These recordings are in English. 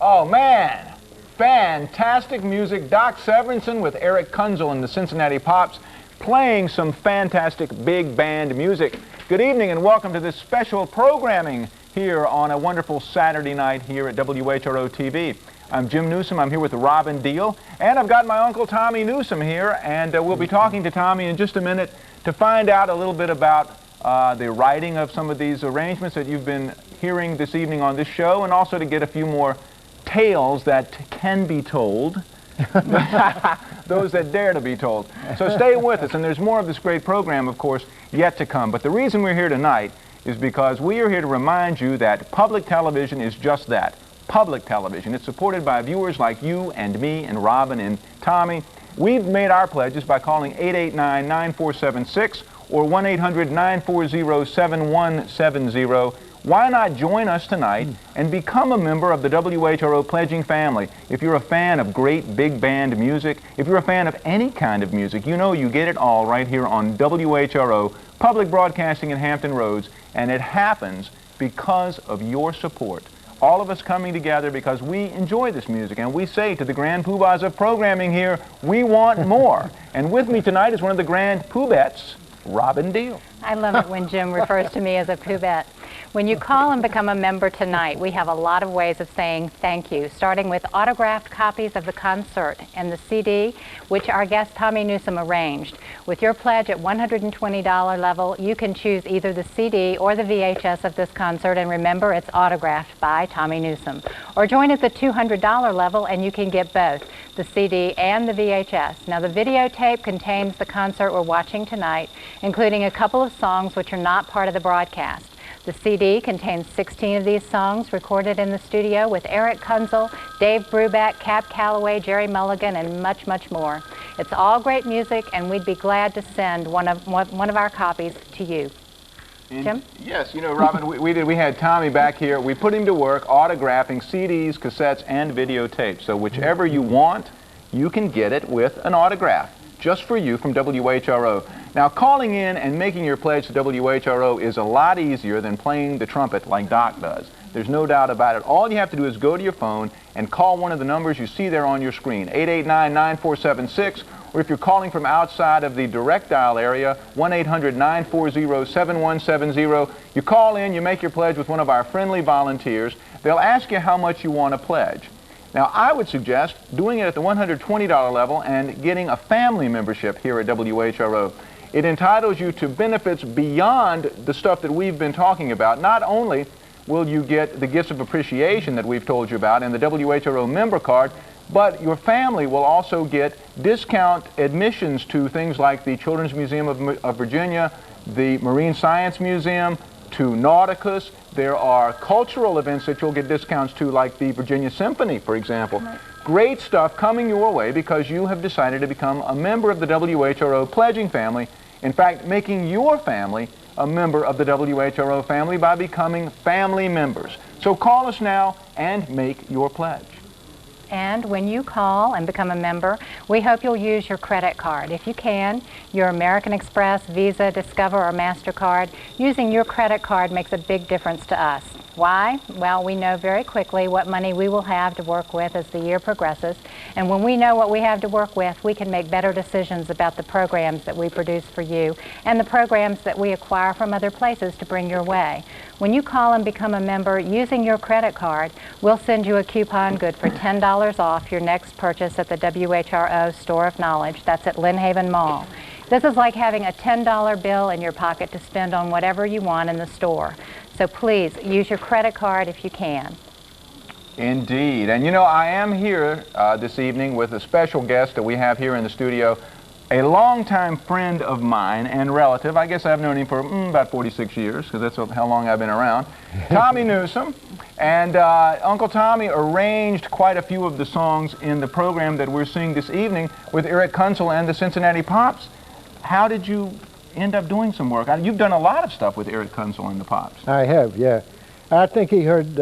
Oh, man. Fantastic music. Doc Severinsen with Eric Kunzel and the Cincinnati Pops playing some fantastic big band music. Good evening and welcome to this special programming here on a wonderful Saturday night here at WHRO-TV. I'm Jim Newsom. I'm here with Robin Deal, and I've got my Uncle Tommy Newsom here, and we'll be talking to Tommy in just a minute to find out a little bit about the writing of some of these arrangements that you've been hearing this evening on this show, and also to get a few more tales that can be told, those that dare to be told. So stay with us, and there's more of this great program, of course, yet to come. But the reason we're here tonight is because we are here to remind you that public television is just that, public television. It's supported by viewers like you and me and Robin and Tommy. We've made our pledges by calling 889-9476 or 1-800-940-7170. Why not join us tonight and become a member of the WHRO pledging family? If you're a fan of great big band music, if you're a fan of any kind of music, you know you get it all right here on WHRO, Public Broadcasting in Hampton Roads, and it happens because of your support. All of us coming together because we enjoy this music, and we say to the grand poobahs of programming here, we want more. And with me tonight is one of the grand poobettes, Robin Deal. I love it when Jim refers to me as a poobette. When you call and become a member tonight, we have a lot of ways of saying thank you, starting with autographed copies of the concert and the CD, which our guest Tommy Newsom arranged. With your pledge at $120 level, you can choose either the CD or the VHS of this concert, and remember, it's autographed by Tommy Newsom. Or join at the $200 level, and you can get both, the CD and the VHS. Now, the videotape contains the concert we're watching tonight, including a couple of songs which are not part of the broadcast. The CD contains 16 of these songs recorded in the studio with Eric Kunzel, Dave Brubeck, Cap Calloway, Jerry Mulligan, and much, much more. It's all great music, and we'd be glad to send one of our copies to you. Jim? Yes, you know, Robin, we had Tommy back here. We put him to work autographing CDs, cassettes, and videotapes. So whichever you want, you can get it with an autograph, just for you from WHRO. Now, calling in and making your pledge to WHRO is a lot easier than playing the trumpet like Doc does. There's no doubt about it. All you have to do is go to your phone and call one of the numbers you see there on your screen, 889-9476, or if you're calling from outside of the direct dial area, 1-800-940-7170. You call in, you make your pledge with one of our friendly volunteers. They'll ask you how much you want to pledge. Now, I would suggest doing it at the $120 level and getting a family membership here at WHRO. It entitles you to benefits beyond the stuff that we've been talking about. Not only will you get the gifts of appreciation that we've told you about and the WHRO member card, but your family will also get discount admissions to things like the Children's Museum of Virginia, the Marine Science Museum, to Nauticus. There are cultural events that you'll get discounts to, like the Virginia Symphony, for example. Right. Great stuff coming your way because you have decided to become a member of the WHRO pledging family. In fact, making your family a member of the WHRO family by becoming family members. So call us now and make your pledge. And when you call and become a member, we hope you'll use your credit card. If you can, your American Express, Visa, Discover, or MasterCard, using your credit card makes a big difference to us. Why? Well, we know very quickly what money we will have to work with as the year progresses, and when we know what we have to work with, we can make better decisions about the programs that we produce for you and the programs that we acquire from other places to bring your way. When you call and become a member using your credit card, we'll send you a coupon good for $10 off your next purchase at the WHRO Store of Knowledge. That's at Lynn Haven Mall. This is like having a $10 bill in your pocket to spend on whatever you want in the store. So please, use your credit card if you can. Indeed. And you know, I am here this evening with a special guest that we have here in the studio, a longtime friend of mine and relative. I guess I've known him for about 46 years, because that's how long I've been around. Tommy Newsom. And Uncle Tommy arranged quite a few of the songs in the program that we're seeing this evening with Eric Kunzel and the Cincinnati Pops. How did you end up doing some work? You've done a lot of stuff with Eric Kunzel and the Pops. I have, yeah. I think he heard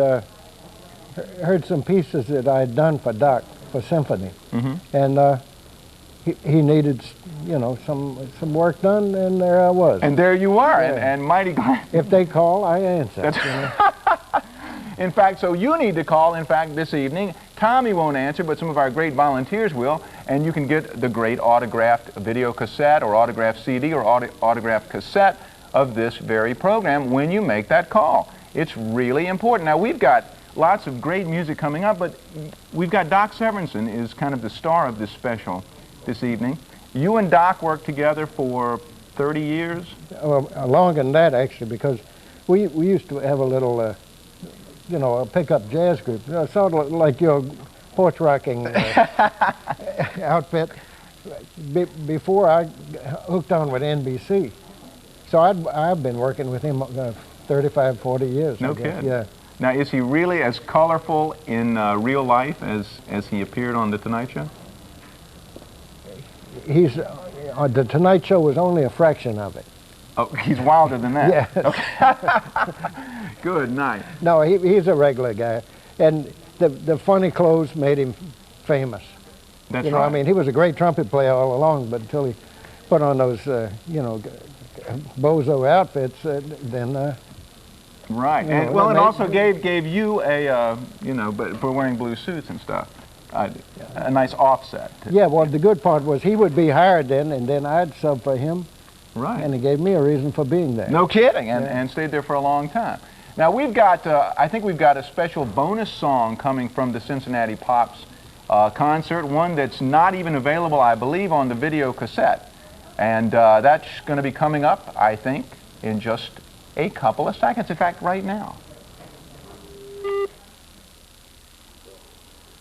some pieces that I had done for Doc, for symphony. And he needed, you know, some work done, and there I was. And there you are, yeah. and mighty glad. If they call, I answer. That's you know? In fact, so you need to call, in fact, this evening. Tommy won't answer, but some of our great volunteers will, and you can get the great autographed video cassette or autographed CD or autographed cassette of this very program when you make that call. It's really important. Now, we've got lots of great music coming up, but we've got Doc Severinsen is kind of the star of this special this evening. You and Doc worked together for 30 years? Well, longer than that, actually, because we used to have a little, you know, a pickup jazz group, sort of like your porch rocking outfit, before I hooked on with NBC. So I've been working with him 35, 40 years. No kidding. Yeah. Now, is he really as colorful in real life as he appeared on The Tonight Show? He's, The Tonight Show was only a fraction of it. Oh, he's wilder than that? Yes. Okay. Good night. No, he's a regular guy. And the funny clothes made him famous. That's you know, right. I mean, he was a great trumpet player all along, but until he put on those, you know, bozo outfits, then... right. You know, And, well, it made- also gave you a, you know, but for wearing blue suits and stuff, a nice offset. Yeah, well, the good part was he would be hired then, and then I'd sub for him, Right. and he gave me a reason for being there. No kidding, and, Yeah. and stayed there for a long time. Now, we've got, I think we've got a special bonus song coming from the Cincinnati Pops concert, one that's not even available, I believe, on the video cassette. And that's going to be coming up, I think, in just a couple of seconds. In fact, right now.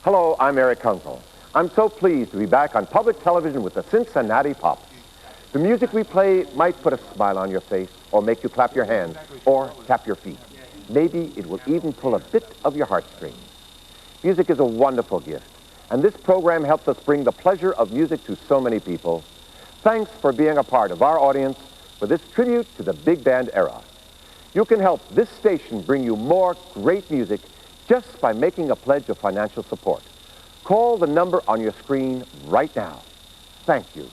Hello, I'm Eric Kunzel. I'm so pleased to be back on public television with the Cincinnati Pops. The music we play might put a smile on your face, or make you clap your hands, or tap your feet. Maybe it will even pull a bit of your heartstrings. Music is a wonderful gift, and this program helps us bring the pleasure of music to so many people. Thanks for being a part of our audience for this tribute to the big band era. You can help this station bring you more great music just by making a pledge of financial support. Call the number on your screen right now. Thank you.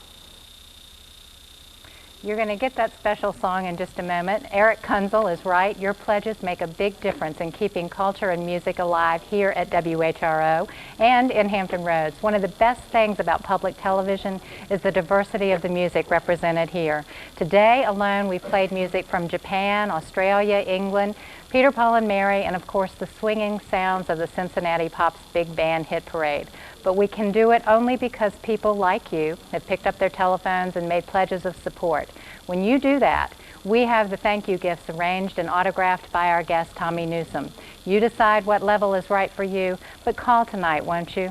You're going to get that special song in just a moment. Eric Kunzel is right. Your pledges make a big difference in keeping culture and music alive here at WHRO and in Hampton Roads. One of the best things about public television is the diversity of the music represented here. Today alone, we've played music from Japan, Australia, England, Peter, Paul and Mary, and of course the swinging sounds of the Cincinnati Pops Big Band Hit Parade. But we can do it only because people like you have picked up their telephones and made pledges of support. When you do that, we have the thank you gifts arranged and autographed by our guest, Tommy Newsom. You decide what level is right for you, but call tonight, won't you?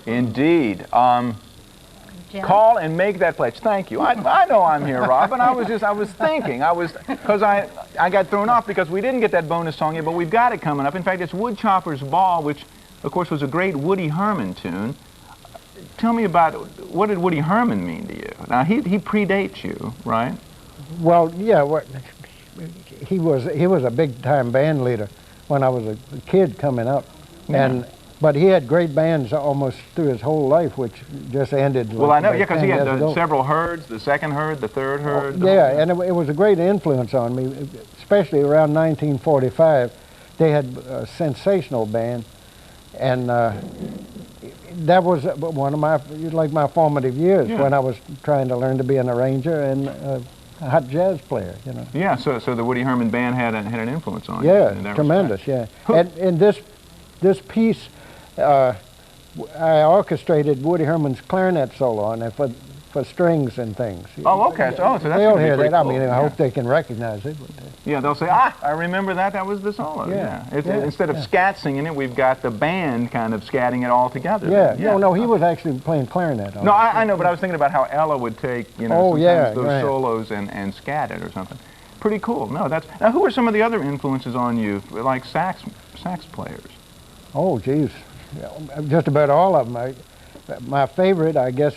Indeed. Jim? Call and make that pledge. Thank you. I know I'm here, Robin. I was thinking. Because I got thrown off because we didn't get that bonus song yet, but we've got it coming up. In fact, it's Woodchopper's Ball, which, of course, was a great Woody Herman tune. Tell me about, what did Woody Herman mean to you? Now, he predates you, right? Well, yeah, he was a big-time band leader when I was a kid coming up, Yeah. But he had great bands almost through his whole life, which just ended. Well, like I know, about yeah, because 10 he had years ago. several herds, the second herd, the third herd. the Yeah, whole- and it was a great influence on me, especially around 1945. They had a sensational band, and that was one of my formative years Yeah. when I was trying to learn to be an arranger and a hot jazz player, you know. Yeah, so the Woody Herman band had an influence on you. Yeah, in that tremendous, respect. yeah. And this piece, I orchestrated Woody Herman's clarinet solo on it for strings and things. Oh, okay. So that's They'll gonna be hear pretty that. cool. I mean, I Yeah. hope they can recognize it. Yeah, they'll say, I remember that. That was the solo. Yeah, Yeah. yeah, Instead of yeah. scat singing it, we've got the band kind of scatting it all together. Yeah, no, he was actually playing clarinet on No, it. I know, but I was thinking about how Ella would take, you know, Oh, sometimes yeah, those right. solos and scat it or something. Pretty cool. No, that's. Now, who are some of the other influences on you, like sax players? Oh, geez. Just about all of them. My favorite, I guess,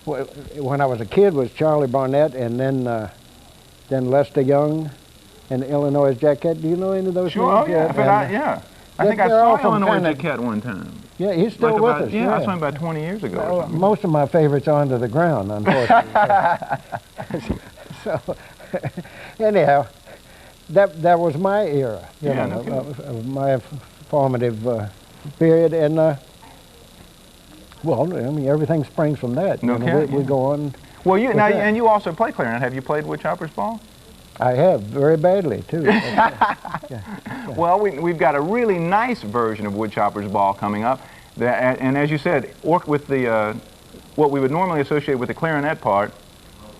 when I was a kid was Charlie Barnett, and then Lester Young and Illinois Jacquet. Do you know any of those Sure. names? Oh, yeah. And, I think I they're all saw from Illinois kinda- Jacquet one time. yeah, he's still with us. Yeah, I saw him about 20 years ago or Well, something. most of my favorites are under the ground, unfortunately. So, anyhow, that was my era, you Yeah, know, no of my formative period, and well, I mean, everything springs from that. No you know, kidding, we go on. Well, you now, that. and you also play clarinet. Have you played Woodchopper's Ball? I have, very badly, too. Well, we've got a really nice version of Woodchopper's Ball coming up. And as you said, with the what we would normally associate with the clarinet part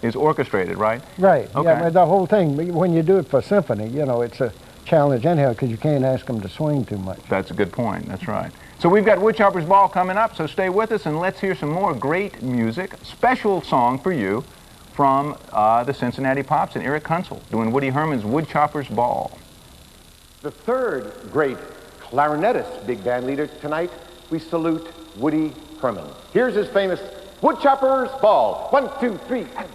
is orchestrated, right? Right. Okay. Yeah, but the whole thing, when you do it for symphony, you know, it's a challenge anyhow because you can't ask them to swing too much. That's a good point. That's right. So we've got Woodchopper's Ball coming up, so stay with us and let's hear some more great music. Special song for you from the Cincinnati Pops and Eric Kunzel doing Woody Herman's Woodchopper's Ball. The third great clarinetist big band leader tonight, we salute Woody Herman. Here's his famous Woodchopper's Ball. 1, 2, 3, and...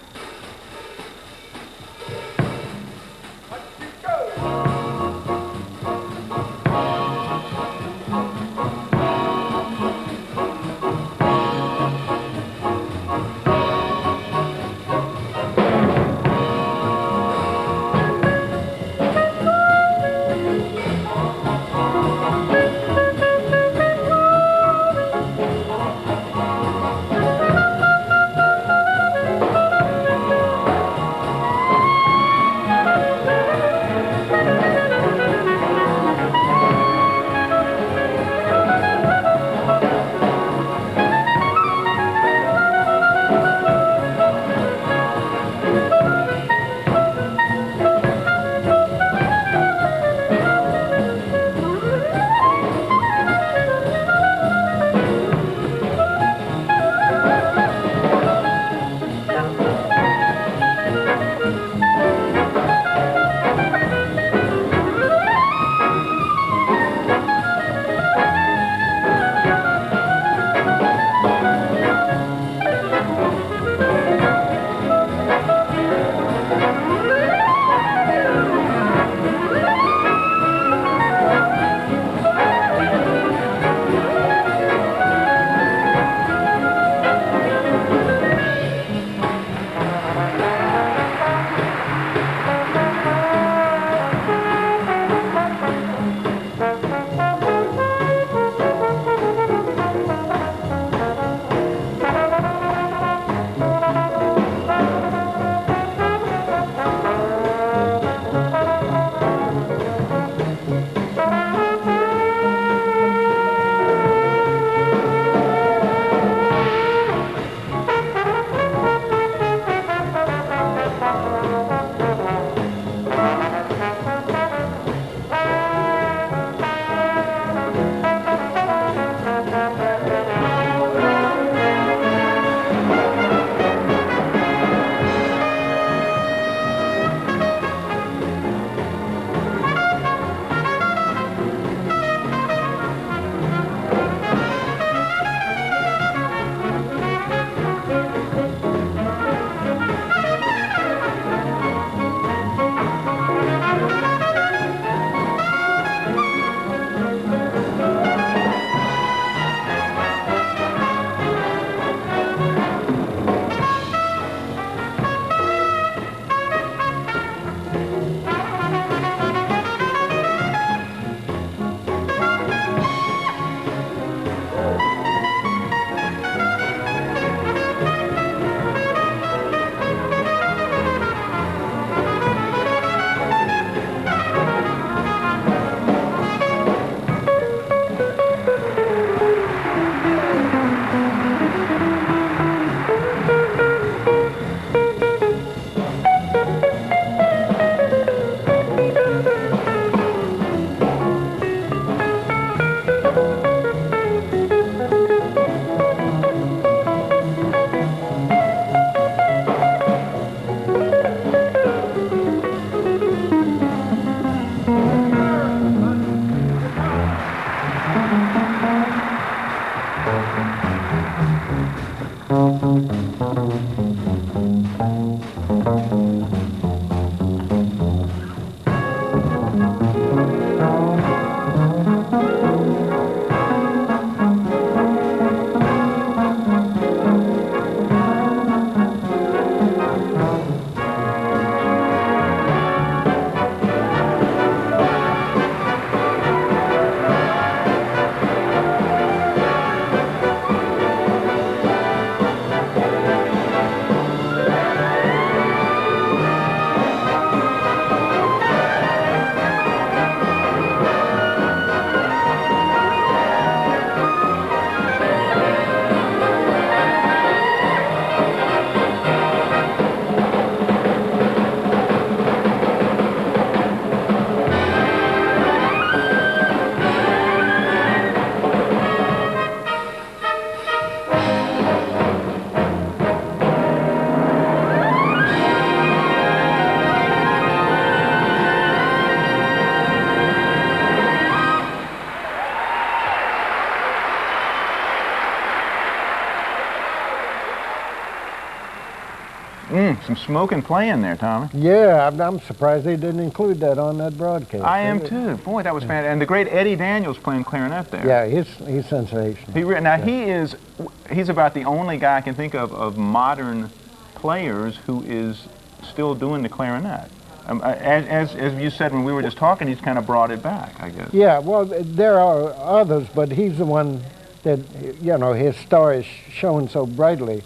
some smoking playing there, Tommy. Yeah, I'm surprised they didn't include that on that broadcast. I am too. Boy, that was fantastic. And the great Eddie Daniels playing clarinet there. Yeah, he's sensational. Now he's about the only guy I can think of modern players who is still doing the clarinet. As you said when we were just talking, he's kind of brought it back, I guess. Yeah, well, there are others, but he's the one that, you know, his star is shone so brightly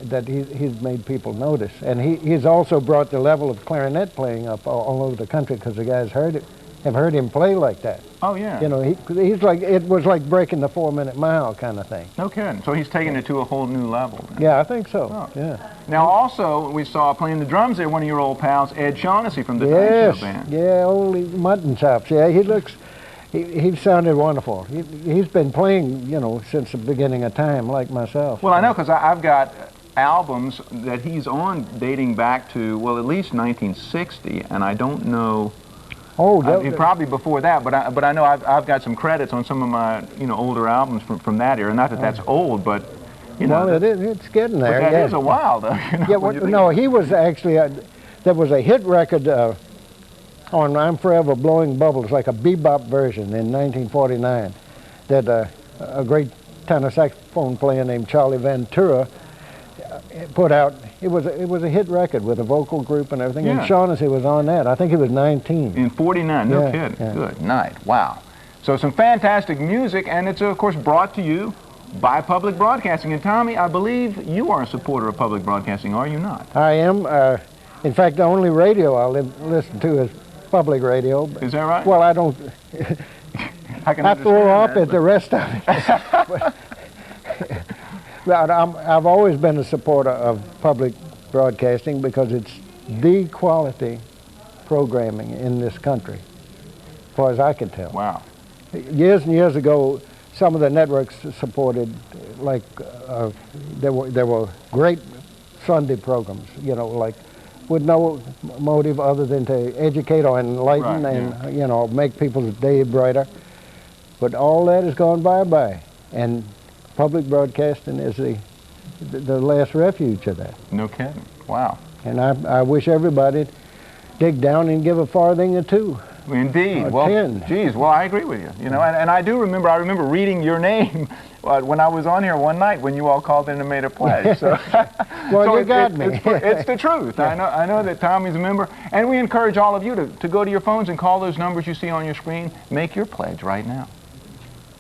that he's made people notice. And he's also brought the level of clarinet playing up all over the country because the guys have heard him play like that. Oh, yeah. You know, he's like, it was like breaking the 4-minute mile kind of thing. No kidding. So he's taking it to a whole new level then. Yeah, I think so. Oh. Yeah. Now, also, we saw playing the drums there, one of your old pals, Ed Shaughnessy from the Tonight Show Band. Yeah, old mutton chops. Yeah, he sounded wonderful. He's been playing, you know, since the beginning of time, like myself. Well, I know, because I've got albums that he's on dating back to, well, at least 1960, and I don't know. Oh, probably before that, but I know I've got some credits on some of my, you know, older albums from that era. Not that that's old, but you know. Well, it's getting there. But that is a while, though. You know, yeah, well, no, he was actually there was a hit record on "I'm Forever Blowing Bubbles," like a bebop version in 1949, that a great tenor saxophone player named Charlie Ventura put out. It was a hit record with a vocal group and everything, and Shaughnessy was on that. I think he was 19. In 49, no kidding. Yeah. Good night. Wow. So some fantastic music, and it's, of course, brought to you by public broadcasting. And Tommy, I believe you are a supporter of public broadcasting, are you not? I am. In fact, the only radio I'll listen to is public radio. Is that right? Well, I don't. I throw up at the rest of it. But I've always been a supporter of public broadcasting because it's the quality programming in this country, as far as I can tell. Wow. Years and years ago, some of the networks supported, like, there were great Sunday programs, you know, like, with no motive other than to educate or enlighten and, you know, make people's day brighter. But all that has gone bye-bye. And public broadcasting is the last refuge of that. No kidding. Wow. And I wish everybody dig down and give a farthing or two. Indeed. Or well, 10. Geez, well, I agree with you. You know, and I remember reading your name when I was on here one night when you all called in and made a pledge. So, well, so you got me. It's the truth. Yeah. I know that Tommy's a member, and we encourage all of you to go to your phones and call those numbers you see on your screen. Make your pledge right now.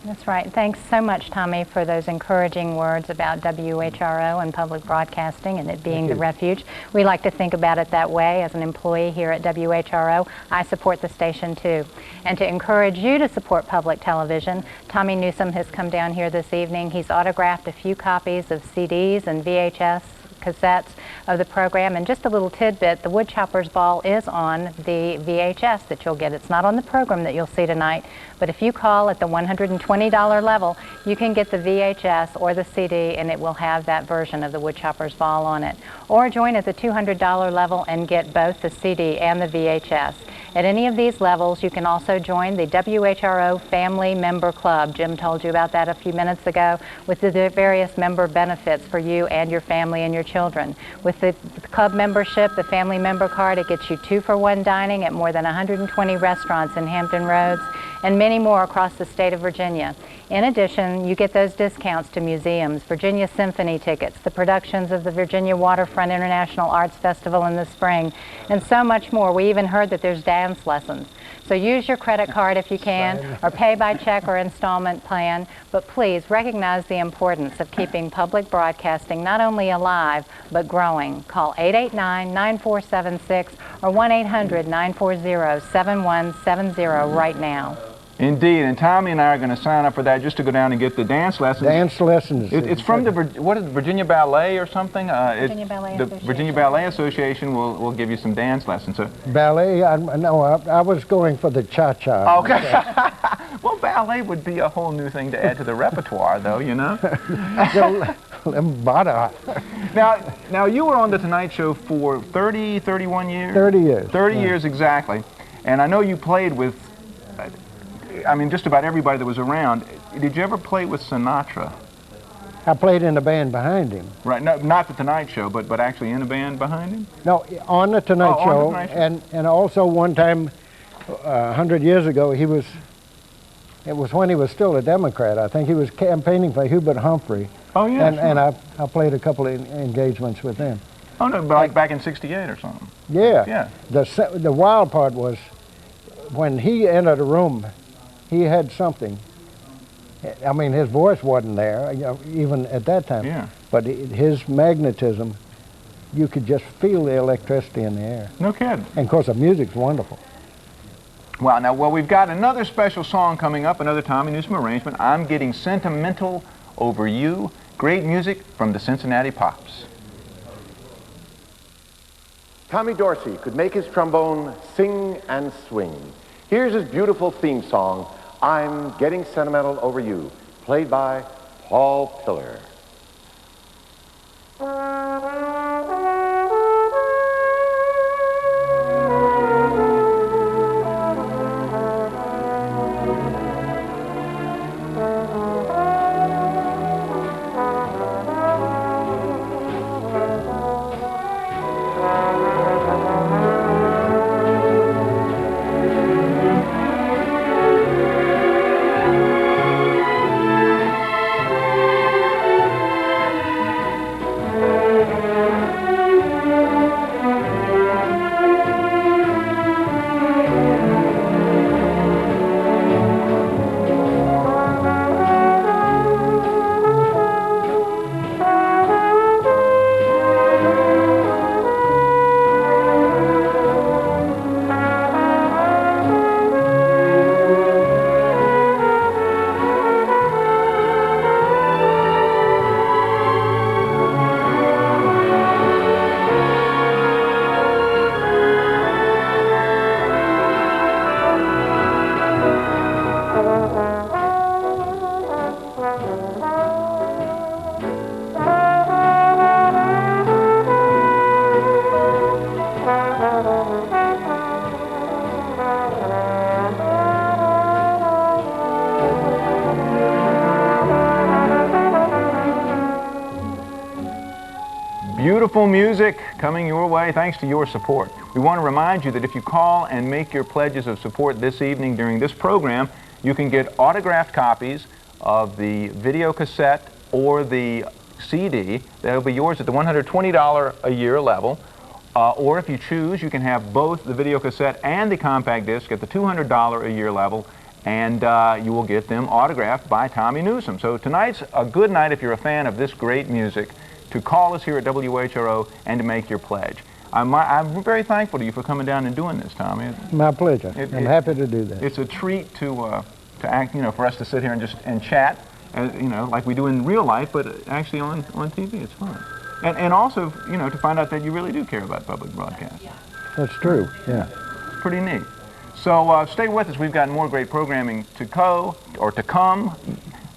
That's right. Thanks so much, Tommy, for those encouraging words about WHRO and public broadcasting and it being the refuge. We like to think about it that way. As an employee here at WHRO, I support the station too. And to encourage you to support public television, Tommy Newsom has come down here this evening. He's autographed a few copies of CDs and VHS cassettes of the program, and just a little tidbit, the Woodchopper's Ball is on the VHS that you'll get. It's not on the program that you'll see tonight, but if you call at the $120 level, you can get the VHS or the CD, and it will have that version of the Woodchopper's Ball on it. Or join at the $200 level and get both the CD and the VHS. At any of these levels, you can also join the WHRO Family Member Club. Jim told you about that a few minutes ago, with the various member benefits for you and your family and your children. With the club membership, the family member card, it gets you 2-for-1 dining at more than 120 restaurants in Hampton Roads and many more across the state of Virginia. In addition, you get those discounts to museums, Virginia Symphony tickets, the productions of the Virginia Waterfront International Arts Festival in the spring, and so much more. We even heard that there's dance lessons. So use your credit card if you can, or pay by check or installment plan, but please recognize the importance of keeping public broadcasting not only alive, but growing. Call 889-9476 or 1-800-940-7170 right now. Indeed, and Tommy and I are going to sign up for that just to go down and get the dance lessons. Dance lessons. It's from the Virginia Ballet or something? Virginia Ballet the Association. Virginia Ballet Association will give you some dance lessons. So. Ballet? I was going for the cha-cha. Okay. Well, ballet would be a whole new thing to add to the repertoire, though, you know? Now, you were on The Tonight Show for 30, 31 years? 30 years. 30 years, exactly. And I know you played with, I mean, just about everybody that was around. Did you ever play with Sinatra? I played in the band behind him. Right, no, not the Tonight Show, but actually in a band behind him? No, on the Tonight Oh, Show. on the Tonight Show. And also one time, 100 years ago, it was when he was still a Democrat. I think he was campaigning for Hubert Humphrey. Oh, yeah, And sure. I played a couple of engagements with them. Oh, no, but like back in '68 or something. Yeah. Yeah. The wild part was when he entered a room, he had something. I mean, his voice wasn't there, even at that time. Yeah. But his magnetism, you could just feel the electricity in the air. No kidding. And of course, the music's wonderful. Wow, now, well, we've got another special song coming up, another Tommy Newsom arrangement. I'm Getting Sentimental Over You. Great music from the Cincinnati Pops. Tommy Dorsey could make his trombone sing and swing. Here's his beautiful theme song, I'm Getting Sentimental Over You, played by Paul Pillar. Beautiful music coming your way thanks to your support. We want to remind you that if you call and make your pledges of support this evening during this program, you can get autographed copies of the video cassette or the CD. That'll be yours at the $120 a year level. Or if you choose, you can have both the video cassette and the compact disc at the $200 a year level, and you will get them autographed by Tommy Newsom. So tonight's a good night if you're a fan of this great music to call us here at WHRO and to make your pledge. I'm very thankful to you for coming down and doing this, Tommy. My pleasure. I'm happy to do that. It's a treat to act, for us to sit here and just chat, like we do in real life, but actually on TV. It's fun. And also, to find out that you really do care about public broadcasting. That's true, yeah. Pretty neat. So stay with us. We've got more great programming to come.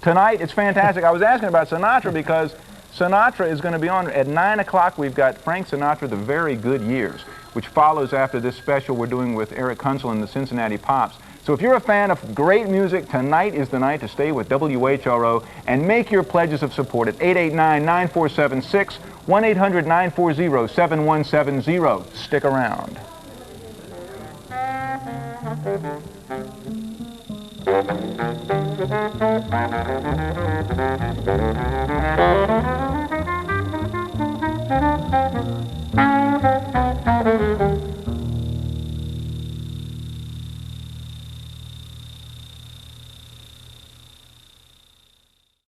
Tonight, it's fantastic. I was asking about Sinatra because Sinatra is going to be on at 9 o'clock. We've got Frank Sinatra, The Very Good Years, which follows after this special we're doing with Eric Kunzel and the Cincinnati Pops. So if you're a fan of great music, tonight is the night to stay with WHRO and make your pledges of support at 889-9476, 1-800-940-7170. Stick around.